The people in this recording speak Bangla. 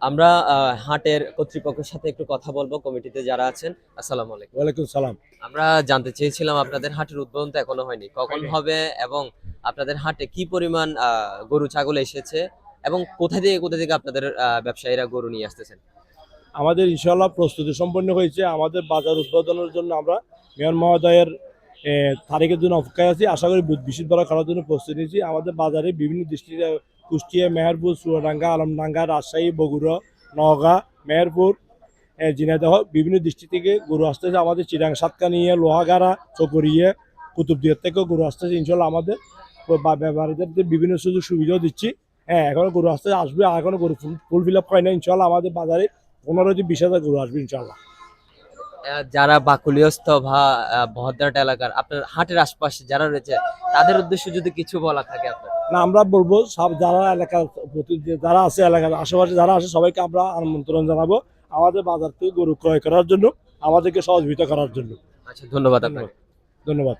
আমরা হাটের কর্তৃপক্ষের সাথে একটু কথা বলবো, কমিটিতে যারা আছেন। আসসালামু আলাইকুম। ওয়ালাইকুম সালাম। আমরা জানতে চেয়েছিলাম আপনাদের হাটের উদ্বোধন তো এখনো হয়নি, কখন হবে এবং আপনাদের হাটে কি পরিমাণ গরু ছাগল এসেছে এবং কোথা থেকে আপনাদের ব্যবসায়ীরা গরু নিয়ে আসতেছেন? আমাদের ইনশাআল্লাহ প্রস্তুতি সম্পন্ন হয়েছে। আমাদের বাজার উদ্বোধনের জন্য আমরা মেয়র মহোদয়ের তারিখের জন্য অপেক্ষায় আছি। আশা করি বৃহস্পতিবার করার জন্য প্রস্তুতি নিয়েছি। আমাদের বাজারে বিভিন্ন ডিস্ট্রিক্টে কুষ্টিয়া, মেহেরপুর, চুয়াডাঙ্গা, আলমডাঙ্গা, রাজশাহী, বগুড়া, নওগাঁ, মেহেরপুর, ঝিনাইদহ বিভিন্ন ডিস্ট্রিক্ট থেকে গরু আসতেছে। আমাদের চিরাং, সাতকানিয়া, লোহাগাড়া, চকরিয়া, কুতুবদিয়ার থেকেও গরু আসতেছে। ইনশাআল্লাহ আমাদের ব্যাপারীদের বিভিন্ন সুযোগ সুবিধাও দিচ্ছি। এখনো গরু আসবে, এখনো গরু ফুল ফিল আপ হয় না। ইনশাআল্লাহ আমাদের বাজারে 15-20 হাজার গরু আসবে ইনশাআল্লাহ। যারা বাকুলিয়স্থ বা বহদ্দারহাট এলাকার আপনার হাটের আশপাশে যারা রয়েছে তাদের উদ্দেশ্যে যদি কিছু বলা থাকে আপনার। না, আমরা বলবো সব যারা এলাকার যারা আছে, এলাকার আশেপাশে যারা আছে সবাইকে আমরা আমন্ত্রণ জানাবো আমাদের বাজার থেকে গরু ক্রয় করার জন্য, আমাদেরকে সহযোগিতা করার জন্য। আচ্ছা, ধন্যবাদ আপনাকে। ধন্যবাদ।